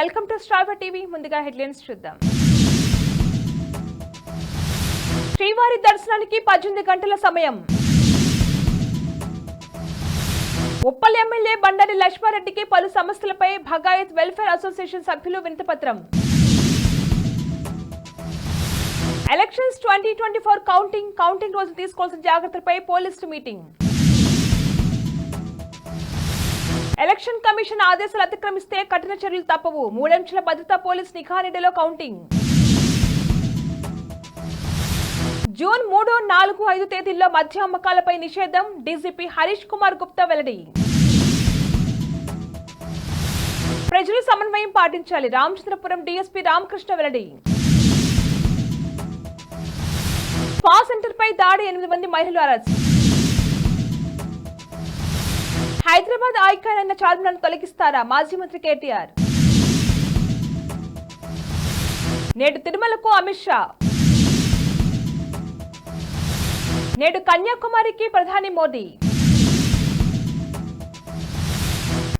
Welcome to star TV. ముందుగా headlines చూద్దాం. శ్రీవారి దర్శనానికి 18 గంటల సమయం. ఉప్పల్ ఎమ్మెల్యే బండారి లక్ష్మారెడ్డికి పలు సమస్యలపై భగాయత్ వెల్ఫేర్ అసోసియేషన్ సభ్యులు వినతిపత్రం. ఎలక్షన్స్ 2024 కౌంటింగ్ రోజు తీసుకోవాల్సిన జాగ్రత్తలపై పోలీసులు మీటింగ్. ఎలక్షన్ కమిషన్ ఆదేశాలు అతిక్రమిస్తే కఠిన చర్యలు తప్పవు. 3 అంచెల భద్రతా పోలీస్ నిఘా నీడలో కౌంటింగ్. జూన్ 3, 4, 5 తేదీల్లో మద్య అమ్మకాలపై నిషేధం. డీజీపీ హరీష్ కుమార్ గుప్తా వెల్లడి. ప్రజలు సమన్వయం పాటించాలి. రామచంద్రపురం డీఎస్పీ రామకృష్ణ వెల్లడి. స్పా సెంటర్ పై దాడి, 8 మంది మహిళలు అరెస్ట్. హైదరాబాద్ ఐకాన్ అయిన చార్మినార్ తొలగిస్తారా? మాజీ మంత్రి కేటీఆర్. నేడు తిరుమలకు అమిత్ షా. నేడు కన్యాకుమారికి ప్రధాని మోదీ.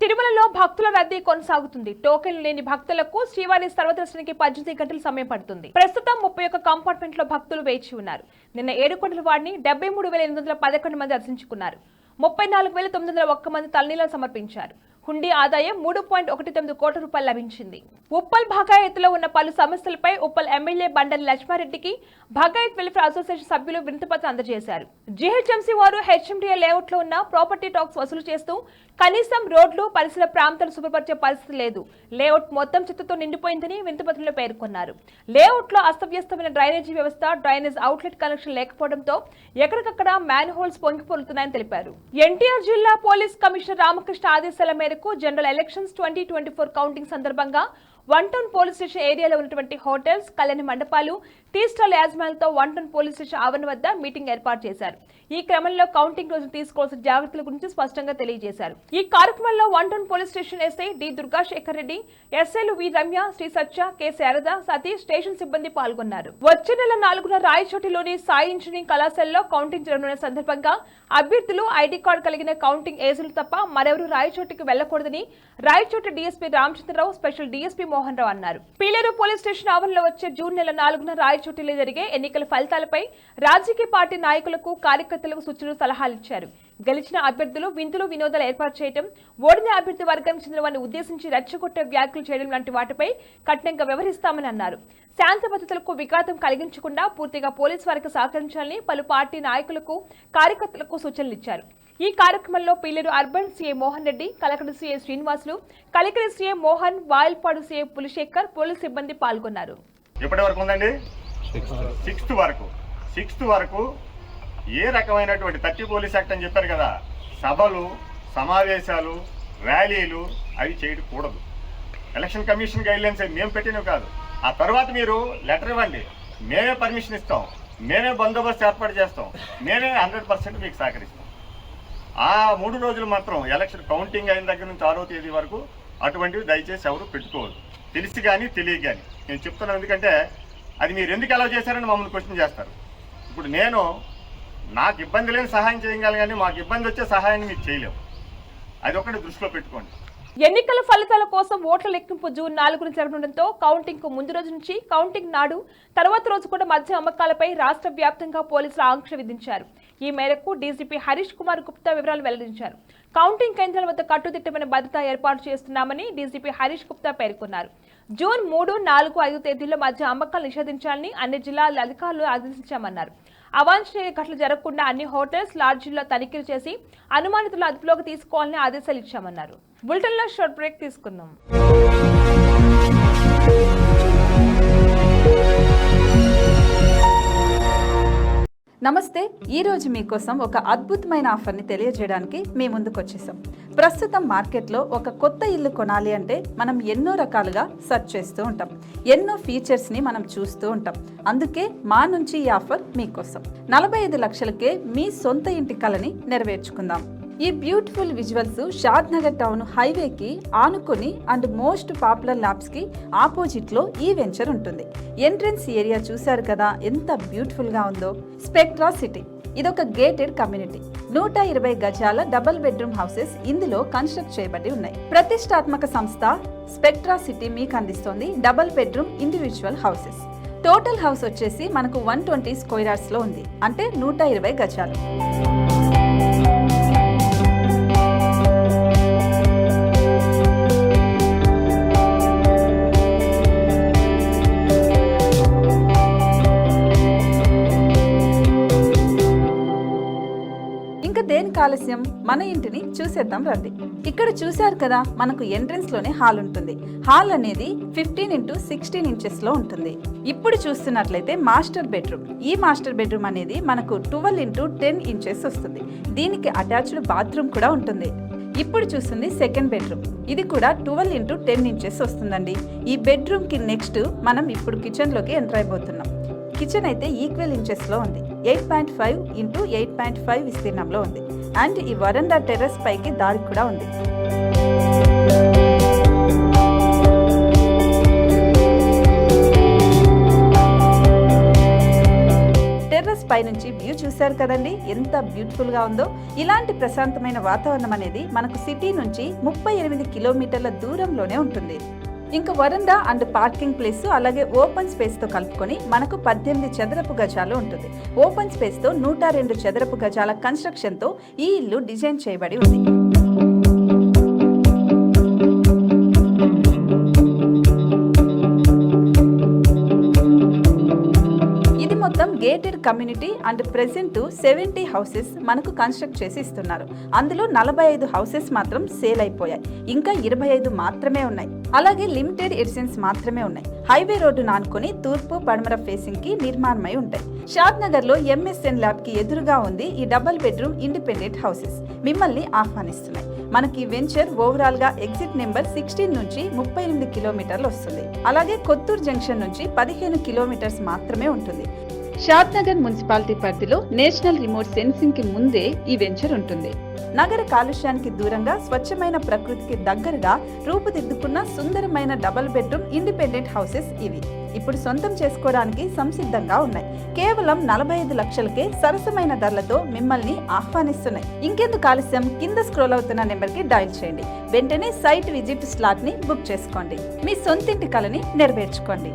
తిరుమలలో భక్తుల రద్దీ కొనసాగుతుంది. టోకెన్లు లేని భక్తులకు శ్రీవారి సర్వదర్శనానికి 18 గంటల సమయం పడుతుంది. ప్రస్తుతం 31 కంపార్ట్మెంట్ లో భక్తులు వేచి ఉన్నారు. నిన్న 7 కోట్ల వాడిని 73,811 మంది దర్శించుకున్నారు. 34,901 మంది తలనీలను సమర్పించారు. హుండీ ఆదాయం 3.19 కోట్ల రూపాయలు లభించింది. ఉప్పల్ భగాయత్లో ఉన్న పలు సమస్యలపై ఉప్పల్ ఎమ్మెల్యే బండారి లక్ష్మారెడ్డికి భగాయత్ వెల్ఫేర్ అసోసియేషన్ సభ్యులు వినతిపత్రం అందజేశారు. జీహెచ్ఎంసీ వారు హెచ్ఎండిఏ లేఅవుట్ లో ఉన్న ప్రాపర్టీ టాక్స్ వసూలు చేస్తూ కనీసం రోడ్లు, పరిసర ప్రాంతాలు శుభ్రపరిచే పరిస్థితి లేదు. లేఅవుట్ మొత్తం చెత్తతో నిండిపోయిందని వినతిపత్రంలో పేర్కొన్నారు. లేఅవుట్ లో అస్తవ్యస్తమైన డ్రైనేజీ వ్యవస్థ, డ్రైనేజ్ అవుట్లెట్ కనెక్షన్ లేకపోవడంతో ఎక్కడికక్కడ మ్యాన్ హోల్స్ పొంగిపోలుతున్నాయని తెలిపారు. ఎన్టీఆర్ జిల్లా పోలీస్ కమిషనర్ రామకృష్ణ ఆదేశాల మేరకు జనరల్ ఎలక్షన్స్ 2024 కౌంటింగ్ సందర్భంగా 1 టౌన్ పోలీస్ స్టేషన్ ఏరియాలో ఉన్నటువంటి హోటల్స్, కళ్యాణ మండపాలు, టీ స్టాల్ యాజమాన్యాలతో 1 టౌన్ పోలీస్ స్టేషన్ ఆవరణ వద్ద మీటింగ్ ఏర్పాటు చేశారు. ఈ క్రమంలో కౌంటింగ్ రోజు తీసుకోవాల్సిన జాగ్రత్తల గురించి స్పష్టంగా తెలియజేశారు. ఈ కార్యక్రమంలో 1 town police station SI D Durgasekhar Reddy, ఎస్ఐలు V Ramya, Sri Satya, K Sarada, Satish, station సిబ్బంది పాల్గొన్నారు. వచ్చే నెల 4న రాయచోటిలోని సాయి ఇంజనీరింగ్ కళాశాలలో కౌంటింగ్ జరగనున్న సందర్భంగా అభ్యర్థులు ఐడి కార్డు కలిగిన కౌంటింగ్ ఏజెంట్లు తప్ప మరెవరూ రాయచోటికి వెళ్లకూడదని Rayachoti DSP Ramachandrarao, special DSP Mohan Rao అన్నారు. పీలేరు పోలీస్ స్టేషన్ ఆవరణలో వచ్చే జూన్ నెల 4న రాయచోటిలో జరిగే ఎన్నికల ఫలితాలపై రాజకీయ పార్టీ నాయకులకు, కార్యకర్తలకు సూచనలు, సలహాలు ఇచ్చారు. గెలిచిన అభ్యర్థులు విందులు, వినోదాలు ఏర్పాటు చేయడం, ఓడిన అభ్యర్థి వర్గానికి చెందిన వారిని ఉద్దేశించి రెచ్చగొట్టే వ్యాఖ్యలు చేయడం లాంటి వాటిపై కఠినంగా వ్యవహరిస్తామని అన్నారు. శాంత భద్రతలకు విఘాతం కలిగించకుండా పూర్తిగా పోలీసు వారికి సహకరించాలని పలు పార్టీ నాయకులకు, కార్యకర్తలకు సూచనలు ఇచ్చారు. ఈ కార్యక్రమంలో Pileru urban CA Mohan Reddy, Kalakada CA Srinivasulu, Kalikiri CA Mohan, Vayalpadu CA Pulisekhar, police సిబ్బంది పాల్గొన్నారు. ఎప్పటి వరకు ఉందండి? 6th వరకు ఏ రకమైనటువంటి 30 పోలీస్ యాక్ట్ అని చెప్పారు కదా, సభలు, సమావేశాలు, ర్యాలీలు అవి చేయకూడదు. ఎలక్షన్ కమిషన్ గైడ్లైన్స్ మేము పెట్టినవి కాదు. ఆ తర్వాత మీరు లెటర్ ఇవ్వండి, మేమే పర్మిషన్ ఇస్తాం, మేమే బందోబస్తు ఏర్పాటు చేస్తాం, మేమే 100% మీకు సహకరిస్తాం. ఆ 3 రోజులు మాత్రం ఎలక్షన్ కౌంటింగ్ అయిన దగ్గర నుంచి 6వ తేదీ వరకు అటువంటివి దయచేసి ఎవరు పెట్టుకోవద్దు. తెలిసి కానీ తెలియక కానీ నేను చెప్తున్నాను. ఎందుకంటే అది మీరు ఎందుకు అలౌ చేశారని మమ్మల్ని క్వశ్చన్ చేస్తారు. ఇప్పుడు నాకు ఇబ్బంది లేని సహాయం చేయగలను, కానీ మాకు ఇబ్బంది వచ్చే సహాయాన్ని మీకు చేయలేము. అది ఒకటి దృష్టిలో పెట్టుకోండి. ఎన్నికల ఫలితాల కోసం ఓట్ల లెక్కింపు జూన్ 4న జరగనుండటంతో కౌంటింగ్ కు ముందు రోజు నుంచి కౌంటింగ్ నాడు, తర్వాత రోజు కూడా మద్య అమ్మకాలపై రాష్ట్ర వ్యాప్తంగా పోలీసులు ఆంక్ష విధించారు. ఈ మేరకు డీజీపీ హరీష్ కుమార్ గుప్తా వివరాలు వెల్లడించారు. కౌంటింగ్ కేంద్రాల వద్ద కట్టుదిట్టమైన భద్రత ఏర్పాటు చేస్తున్నామని డీజీపీ హరీష్ గుప్తా పేర్కొన్నారు. జూన్ 3, 4, 5 తేదీల్లో మద్య అమ్మకాలు నిషేధించాలని అన్ని జిల్లాల అధికారులు ఆదేశించామన్నారు. అవాంఛనీయ ఘటనలు జరగకుండా అన్ని హోటల్స్, లాడ్జీల్లో తనిఖీలు చేసి అనుమానితులను అదుపులోకి తీసుకోవాలని ఆదేశాలు ఇచ్చామన్నారు. బులెటిన్లో షార్ట్ బ్రేక్ తీసుకుందాం. నమస్తే. ఈరోజు మీకోసం ఒక అద్భుతమైన ఆఫర్ని తెలియజేయడానికి మీ ముందుకు వచ్చేసాం. ప్రస్తుతం మార్కెట్లో ఒక కొత్త ఇల్లు కొనాలి అంటే మనం ఎన్నో రకాలుగా సెర్చ్ చేస్తూ ఉంటాం, ఎన్నో ఫీచర్స్ని మనం చూస్తూ ఉంటాం. అందుకే మా నుంచి ఈ ఆఫర్ మీకోసం. 45 లక్షలకే మీ సొంత ఇంటి కలని నెరవేర్చుకుందాం. ఈ బ్యూటిఫుల్ విజువల్స్ షాద్ నగర్ టౌన్ హైవేకి ఆనుకొని అండ్ మోస్ట్ పాపులర్ ల్యాబ్స్కి ఆపోజిట్లో ఈ వెంచర్ ఉంటుంది. ఎంట్రన్స్ ఏరియా చూశారు కదా ఎంత బ్యూటిఫుల్గా ఉందో. స్పెక్ట్రా సిటీ ఇదొక గేటెడ్ కమ్యూనిటీ. 120 గజాల డబుల్ బెడ్రూమ్ హౌసెస్ ఇందులో కన్స్ట్రక్ట్ చేయబడి ఉన్నాయి. ప్రతిష్టాత్మక సంస్థ స్పెక్ట్రా సిటీ మీకు అందిస్తోంది double bedroom individual houses. Total house వచ్చేసి మనకు 120 స్క్వేర్ యార్డ్స్ లో ఉంది, అంటే 120 గజాలు. దేనికి ఆలస్యం, మన ఇంటిని చూసేద్దాం రండి. ఇక్కడ చూశారు కదా, మనకు ఎంట్రన్స్ లోనే హాల్ ఉంటుంది. హాల్ అనేది 15x16 ఇంచెస్ లో ఉంటుంది. ఇప్పుడు చూస్తున్నట్లయితే మాస్టర్ బెడ్రూమ్. ఈ మాస్టర్ బెడ్రూమ్ అనేది మనకు 12x10 ఇంచెస్ వస్తుంది. దీనికి అటాచ్డ్ బాత్రూమ్ కూడా ఉంటుంది. ఇప్పుడు చూస్తుంది సెకండ్ బెడ్రూమ్. ఇది కూడా 12x10 ఇంచెస్ వస్తుందండి. ఈ బెడ్రూమ్ కి నెక్స్ట్ మనం ఇప్పుడు కిచెన్ లోకి ఎంటర్ అయిపోతున్నాం. కిచెన్ అయితే ఈక్వల్ ఇంచెస్ లో ఉంది. 8.5 x 8.5 విస్తీర్ణంలో ఉంది. అండ్ ఈ వరండా టెర్రస్ పైకి దారి కూడా ఉంది. టెర్రస్ పై నుంచి వ్యూ చూశారు కదండి, ఎంత బ్యూటిఫుల్ గా ఉందో. ఇలాంటి ప్రశాంతమైన వాతావరణం అనేది మనకు సిటీ నుంచి 38 కిలోమీటర్ల దూరంలోనే ఉంటుంది. ఇంకా వరండా అండ్ పార్కింగ్ ప్లేస్ అలాగే ఓపెన్ స్పేస్ తో కలుపుకొని మనకు 18 చదరపు గజాలు ఉంటుంది. ఓపెన్ స్పేస్ తో 102 చదరపు గజాల కన్స్ట్రక్షన్ తో ఈ ఇల్లు డిజైన్ చేయబడి ఉంది. మొత్తం gated community and present 70 houses మనకు కన్స్ట్రక్ట్ చేసి ఇస్తున్నారు. అందులో 45 హౌసెస్ మాత్రం సేల్ అయిపోయాయి. ఇంకా 25 మాత్రమే ఉన్నాయి. అలాగే లిమిటెడ్ ఎడిషన్స్ మాత్రమే ఉన్నాయి. హైవే రోడ్డు నానుకొని తూర్పు పడమర ఫేసింగ్ కి నిర్మాణమై ఉంటాయి. షాద్ నగర్ లో MSN ల్యాబ్ కి ఎదురుగా ఉంది ఈ డబుల్ బెడ్రూమ్ ఇండిపెండెంట్ హౌసెస్. మిమ్మల్ని ఆహ్వానిస్తున్నాయి. మనకి వెంచర్ ఓవరాల్ గా ఎగ్జిట్ నెంబర్ 16 నుంచి 38 కిలోమీటర్లు వస్తుంది. అలాగే కొత్తూరు జంక్షన్ నుంచి 15 కిలోమీటర్స్ మాత్రమే ఉంటుంది. షాద్ నగర్ మున్సిపాలిటీ పరిధిలో నేషనల్ రిమోట్ సెన్సింగ్ కి ముందే ఈ వెంచర్ ఉంటుంది. నగర కాలుష్యానికి దూరంగా స్వచ్ఛమైన ప్రకృతికి దగ్గరగా రూపుదిద్దుకున్న సుందరమైన డబుల్ బెడ్రూమ్ ఇండిపెండెంట్ హౌసెస్ ఇవి. ఇప్పుడు సొంతం చేసుకోవడానికి సంసిద్ధంగా ఉన్నాయి. కేవలం 45 లక్షలకే సరసమైన ధరలతో మిమ్మల్ని ఆహ్వానిస్తున్నాయి. ఇంకెందుకు ఆలస్యం, కింద స్క్రోల్ అవుతున్న నెంబర్ కి డయల్ చేయండి. వెంటనే సైట్ విజిట్ స్లాట్ ని బుక్ చేసుకోండి. మీ సొంతింటి కలని నెరవేర్చుకోండి.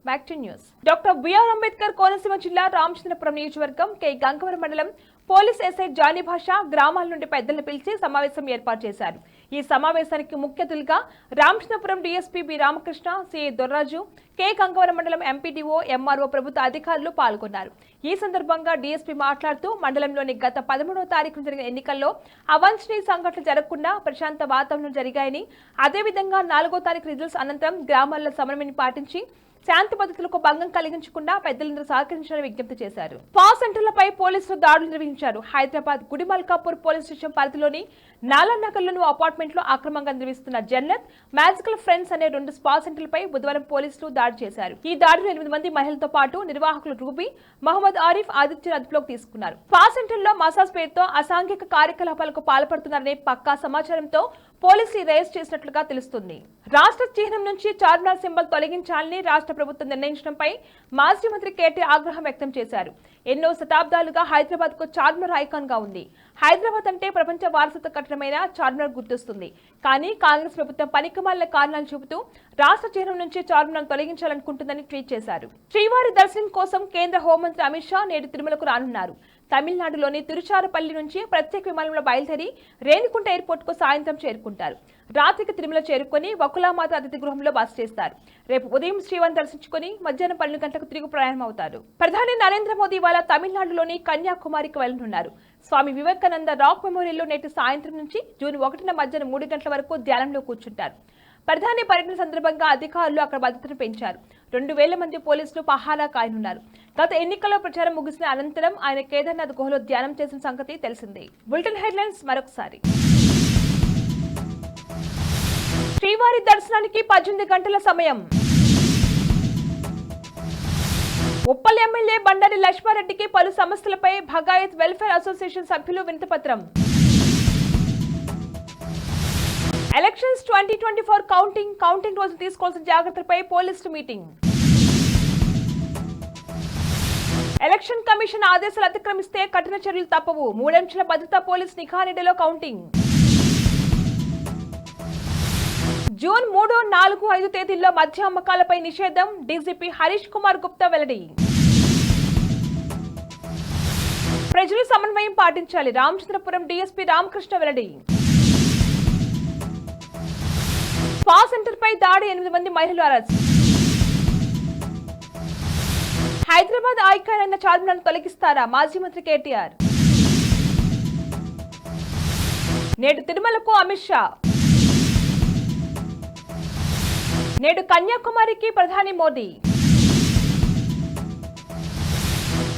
Back to news. Doctor BR Ambedkar Konaseema జిల్లా రామచంద్రపురం నియోజకవర్గం కె గంగవరం మండలం పోలీస్ ఎస్ఐ జానీ భాష గ్రామాల నుండి పెద్దలను పిలిచి సమావేశం ఏర్పాటు చేశారు. ఈ సమావేశానికి ముఖ్య అతిథులుగా Ramachandrapuram DSP B Ramakrishna, CI Dorraju, K Gangavaram మండలం ఎంపీడీఓ, ఎంఆర్ఓ ప్రభుత్వ అధికారులు పాల్గొన్నారు. ఈ సందర్భంగా డీఎస్పీ మాట్లాడుతూ మండలంలోని గత 13వ తారీఖున జరిగిన ఎన్నికల్లో అవాంఛనీయ సంఘటనలు జరగకుండా ప్రశాంత వాతావరణం జరిగాయని, అదేవిధంగా 4వ తారీఖు రిజల్ట్స్ అనంతరం గ్రామాల్లో సమన్వయాన్ని పాటించి శాంతి భద్రతలకు భంగం కలిగించకుండా పెద్దలందరూ సహకరించాలని విజ్ఞప్తి చేశారు. స్పా సెంటర్లపై పోలీసులు దాడులు నిర్వహించారు. హైదరాబాద్ గుడిమల్కాపూర్ పోలీస్ స్టేషన్ పరిధిలోని నాలానగర్లోని అపార్ట్మెంట్లో అక్రమంగా నిర్వహిస్తున్న జన్నత్, మ్యాజికల్ ఫ్రెండ్స్ అనే 2 స్పా సెంటర్లపై బుధవారం పోలీసులు దాడి చేశారు. ఈ దాడిలో 8 మంది మహిళలతో పాటు నిర్వాహకులు రూబీ, మహమ్మద్ ఆరిఫ్, ఆదిత్యను అదుపులోకి తీసుకున్నారు. స్పా సెంటర్లో మసాజ్ పేరుతో అసాంఘిక కార్యకలాపాలకు పాల్పడుతున్నారనే పక్కా సమాచారంతో పోలీసులు రేస్ చేసినట్లుగా తెలుస్తుంది. రాష్ట్ర చిహ్నం నుంచి చార్మినార్ సింబల్ తొలగించాలని రాష్ట్ర ప్రభుత్వం నిర్ణయించడంపై మాజీ మంత్రి కేటీ ఆగ్రహం వ్యక్తం చేశారు. ఎన్నో శతాబ్దాలుగా హైదరాబాద్ కు చార్మినార్ ఐకాన్ గా ఉంది. హైదరాబాద్ అంటే ప్రపంచ వారసత్వ కట్టడమైన చార్మినార్ గుర్తొస్తుంది. కానీ కాంగ్రెస్ ప్రభుత్వం పనికిమాలిన కారణాలు చూపుతూ రాష్ట్ర చిహ్నం నుంచి చార్మినార్ తొలగించాలనుకుంటుందని ట్వీట్ చేశారు. శ్రీవారి దర్శనం కోసం కేంద్ర హోంమంత్రి అమిత్ షా నేడు తిరుమలకు రానున్నారు. తమిళనాడులోని తిరుచారపల్లి నుంచి ప్రత్యేక విమానంలో బయలుదేరి రేణికుంట ఎయిర్పోర్ట్ కు సాయంత్రం చేరుకుంటారు. రాత్రికి తిరుమల చేరుకుని వకులామాత అతిథి గృహంలో బస చేస్తారు. రేపు ఉదయం శ్రీవారిని దర్శించుకుని మధ్యాహ్నం 12 గంటలకు తిరిగి ప్రయాణం అవుతారు. ప్రధాని నరేంద్ర మోదీ ఇవాళ తమిళనాడులోని కన్యాకుమారికి వెళ్లనున్నారు. స్వామి వివేకానంద రాక్ మెమోరియల్లో నేటి సాయంత్రం నుంచి జూన్ 1న మధ్యాహ్నం 3 గంటల వరకు ధ్యానంలో కూర్చుంటారు. ప్రధాని పర్యటన సందర్భంగా అధికారులు అక్కడ భద్రతను పెంచారు. 2000 మంది పోలీసులు పహారా కాయనున్నారు. గత ఎన్నికల్లో ప్రచారం ముగిసిన అనంతరం ఆయన కేదార్నాథ్ గుహలో ధ్యానం చేసిన సంగతి తెలిసిందే. బులెటిన్ హెడ్లైన్స్ మరొకసారి. శ్రీవారి దర్శనానికి 18 గంటల సమయం. ఉప్పల్ ఎమ్మెల్యే బండారి లక్ష్మారెడ్డికి పలు సమస్యలపై భగాయత్ వెల్ఫేర్ అసోసియేషన్ సభ్యులు వినతిపత్రం. ఎలక్షన్స్ 2024 కౌంటింగ్ రోజు తీసుకోవాల్సిన జాగ్రత్తలపై పోలీసులు మీటింగ్. ఎలక్షన్ కమిషన్ ఆదేశాలు అతిక్రమిస్తే కఠిన చర్యలు తప్పవు. 3 అంచెల భద్రతా పోలీస్ నిఘా నీడలో కౌంటింగ్. జూన్ 3, 4, 5 తేదీల్లో మద్య అమ్మకాలపై నిషేధం. డీజీపీ హరీష్ కుమార్ గుప్తా వెల్లడి. ప్రజలు సమన్వయం పాటించాలి. రామచంద్రపురం డీఎస్పీ రామకృష్ణ వెల్లడి. స్పా సెంటర్ పై దాడి, 8 మంది మహిళలు అరెస్ట్. హైదరాబాద్ ఐకాన్ అయిన చార్మినార్ను తొలగిస్తారా మాజీ మంత్రి కేటీఆర్. నేడు తిరుమలకు అమిత్ షా. నేడు కన్యాకుమారికి ప్రధాని మోదీ.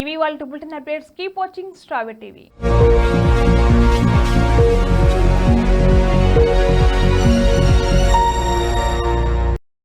ఇవి వాళ్ళ bulletin updates. Keep watching star TV.